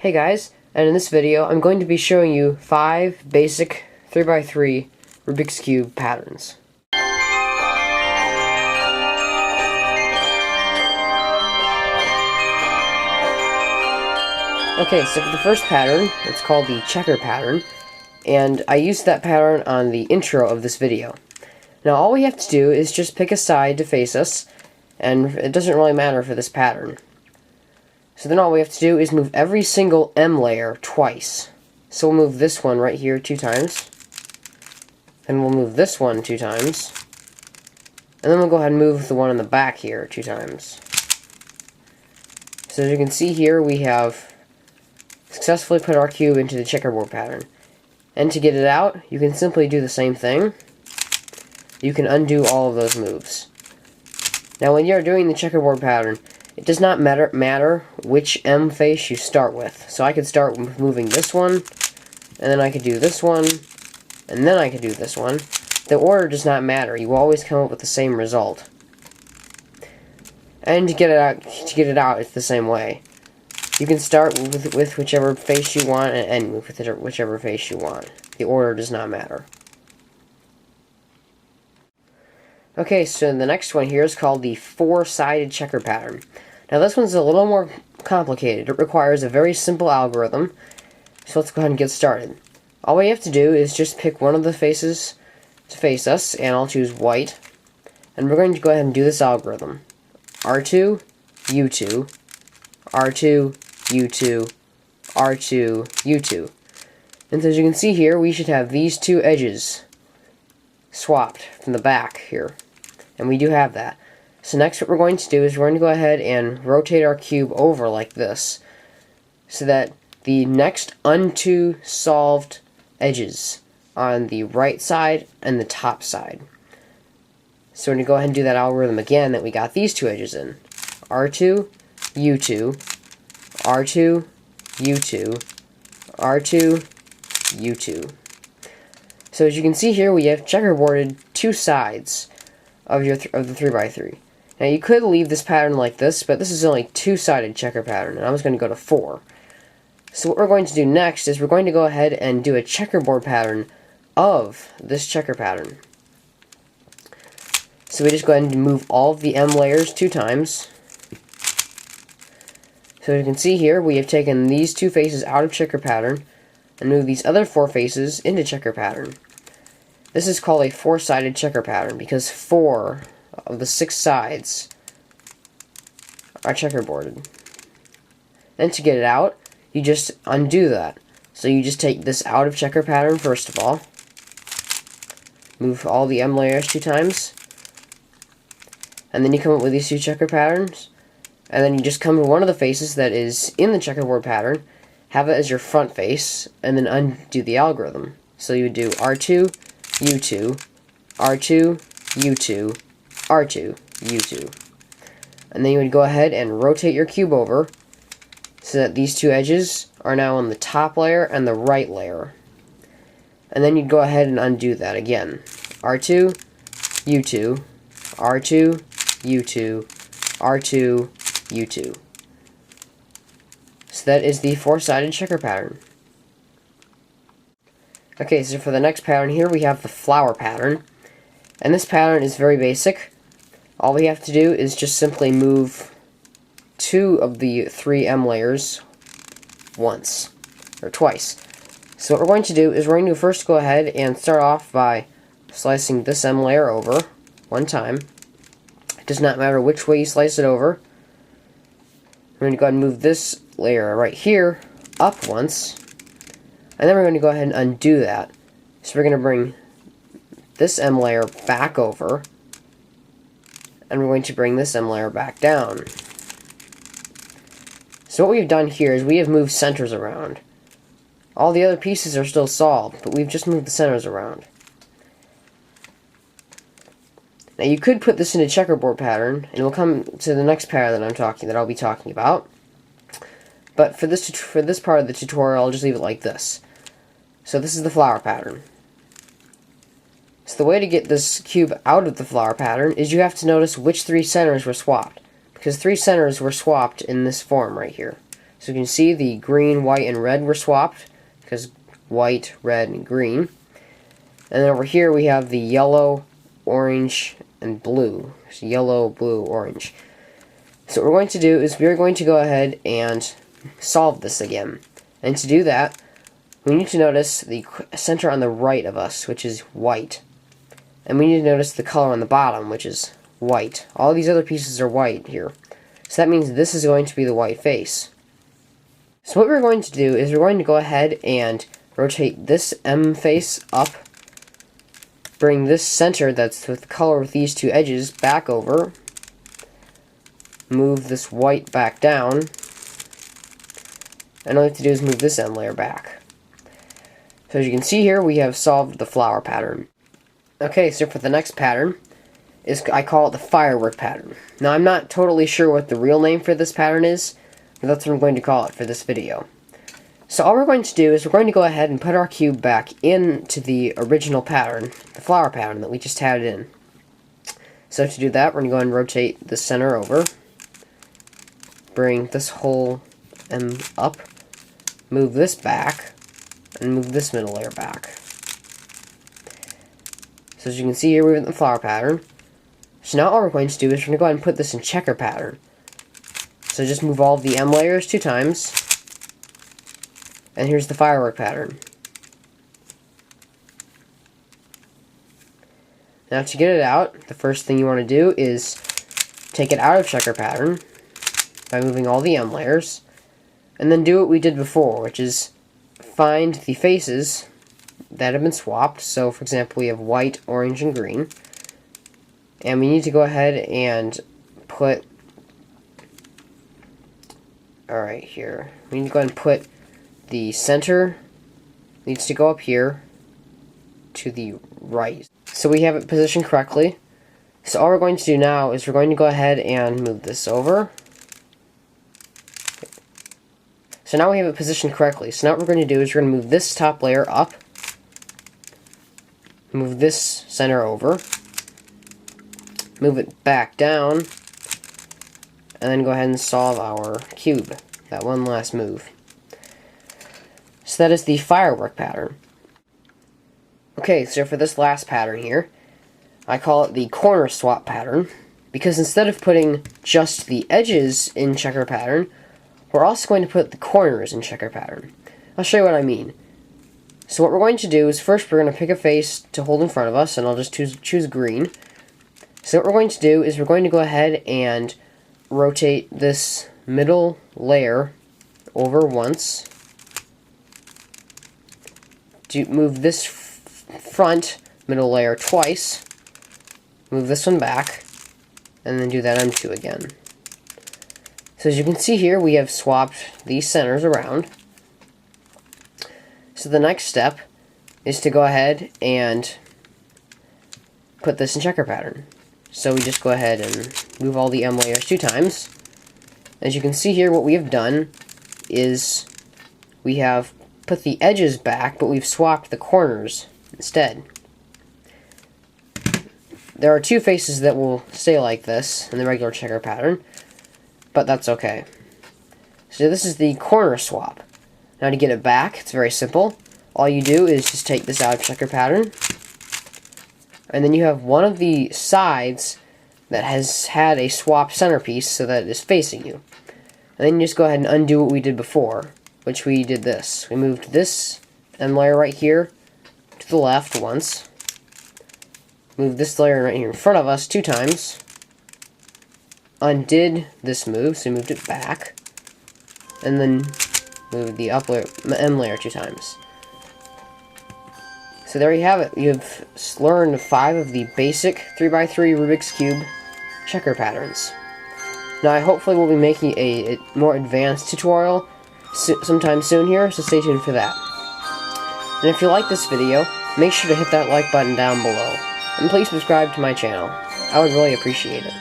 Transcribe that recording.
Hey guys, and in this video I'm going to be showing you 5 basic 3x3 Rubik's Cube patterns. Okay, so for the first pattern, it's called the Checker pattern, and I used that pattern on the intro of this video. Now all we have to do is just pick a side to face us, and it doesn't really matter for this pattern. So then all we have to do is move every single M layer twice. So we'll move this one right here 2 times. And we'll move this one 2 times. And then we'll go ahead and move the one in the back here 2 times. So as you can see here, we have successfully put our cube into the checkerboard pattern. And to get it out, you can simply do the same thing. You can undo all of those moves. Now when you're doing the checkerboard pattern, it does not matter which M face you start with. So I could start with moving this one, and then I could do this one, and then I could do this one. The order does not matter. You will always come up with the same result. And to get it out, it's the same way. You can start with whichever face you want and end with whichever face you want. The order does not matter. Okay, so the next one here is called the 4-sided checker pattern. Now this one's a little more complicated. It requires a very simple algorithm. So let's go ahead and get started. All we have to do is just pick one of the faces to face us, and I'll choose white. And we're going to go ahead and do this algorithm. R2, U2, R2, U2, R2, U2. And so as you can see here, we should have these 2 edges swapped from the back here. And we do have that. So next what we're going to do is we're going to go ahead and rotate our cube over like this, so that the next unto solved edges on the right side and the top side. So we're going to go ahead and do that algorithm again that we got these 2 edges in. R2, U2, R2, U2, R2, U2. So as you can see here, we have checkerboarded 2 sides of the 3x3. Now you could leave this pattern like this, but this is only 2-sided checker pattern, and I was going to go to 4. So what we're going to do next is we're going to go ahead and do a checkerboard pattern of this checker pattern. So we just go ahead and move all of the M layers 2 times. So as you can see here, we have taken these 2 faces out of checker pattern and moved these other 4 faces into checker pattern. This is called a 4-sided checker pattern because 4 of the 6 sides are checkerboarded. Then to get it out, you just undo that. So you just take this out of checker pattern first of all, move all the M layers 2 times, and then you come up with these 2 checker patterns, and then you just come to one of the faces that is in the checkerboard pattern, have it as your front face, and then undo the algorithm. So you would do R2, U2, R2, U2, R2, U2. And then you would go ahead and rotate your cube over so that these 2 edges are now on the top layer and the right layer. And then you'd go ahead and undo that again. R2, U2, R2, U2, R2, U2. So that is the 4-sided checker pattern. Okay, so for the next pattern here, we have the flower pattern. And this pattern is very basic. All we have to do is just simply move 2 of the 3 M layers once, or twice. So what we're going to do is we're going to first go ahead and start off by slicing this M layer over 1 time. It does not matter which way you slice it over. We're going to go ahead and move this layer right here up once. And then we're going to go ahead and undo that. So we're going to bring this M layer back over, and we're going to bring this M layer back down. So what we've done here is we have moved centers around. All the other pieces are still solved, but we've just moved the centers around. Now you could put this in a checkerboard pattern, and we'll come to the next pattern that I'll be talking about. But for this part of the tutorial, I'll just leave it like this. So this is the flower pattern. So the way to get this cube out of the flower pattern is you have to notice which 3 centers were swapped. Because 3 centers were swapped in this form right here. So you can see the green, white, and red were swapped, because white, red, and green. And then over here we have the yellow, orange, and blue. So yellow, blue, orange. So what we're going to do is we're going to go ahead and solve this again. And to do that, we need to notice the center on the right of us, which is white. And we need to notice the color on the bottom, which is white. All these other pieces are white here. So that means this is going to be the white face. So what we're going to do is we're going to go ahead and rotate this M face up. Bring this center that's with color with these two edges back over. Move this white back down. And all we have to do is move this M layer back. So as you can see here, we have solved the flower pattern. Okay, so for the next pattern, I call it the Firework Pattern. Now I'm not totally sure what the real name for this pattern is, but that's what I'm going to call it for this video. So all we're going to do is we're going to go ahead and put our cube back into the original pattern, the flower pattern that we just had it in. So to do that, we're going to go ahead and rotate the center over, bring this whole M up, move this back, and move this middle layer back. So as you can see here, we have the flower pattern. So now all we're going to do is we're going to go ahead and put this in checker pattern. So just move all of the M layers 2 times. And here's the firework pattern. Now to get it out, the first thing you want to do is take it out of checker pattern by moving all the M layers. And then do what we did before, which is find the faces that have been swapped. So for example, we have white, orange, and green. And we need to go ahead and put, alright, here. We need to go ahead and put the center needs to go up here to the right. So we have it positioned correctly. So all we're going to do now is we're going to go ahead and move this over. So now we have it positioned correctly. So now what we're going to do is we're going to move this top layer up. Move this center over. Move it back down. And then go ahead and solve our cube. That one last move. So that is the firework pattern. Okay, so for this last pattern here, I call it the corner swap pattern, because instead of putting just the edges in checker pattern, we're also going to put the corners in checker pattern. I'll show you what I mean. So what we're going to do is first we're going to pick a face to hold in front of us, and I'll just choose green. So what we're going to do is we're going to go ahead and rotate this middle layer over once. Move this front middle layer twice. Move this one back. And then do that M2 again. So as you can see here, we have swapped these centers around. So the next step is to go ahead and put this in checker pattern. So we just go ahead and move all the M layers 2 times. As you can see here, what we have done is we have put the edges back, but we've swapped the corners instead. There are 2 faces that will stay like this in the regular checker pattern, but that's okay. So this is the corner swap. Now to get it back, it's very simple. All you do is just take this out of checker pattern, and then you have one of the sides that has had a swap centerpiece so that it is facing you. And then you just go ahead and undo what we did before, which we did this. We moved this M layer right here to the left once. Moved this layer right here in front of us 2 times. Undid this move, so we moved it back. And then moved the M layer 2 times. So there you have it. You've learned 5 of the basic 3x3 Rubik's Cube checker patterns. Now I hopefully will be making a more advanced tutorial sometime soon here, so stay tuned for that. And if you like this video, make sure to hit that like button down below. And please subscribe to my channel. I would really appreciate it.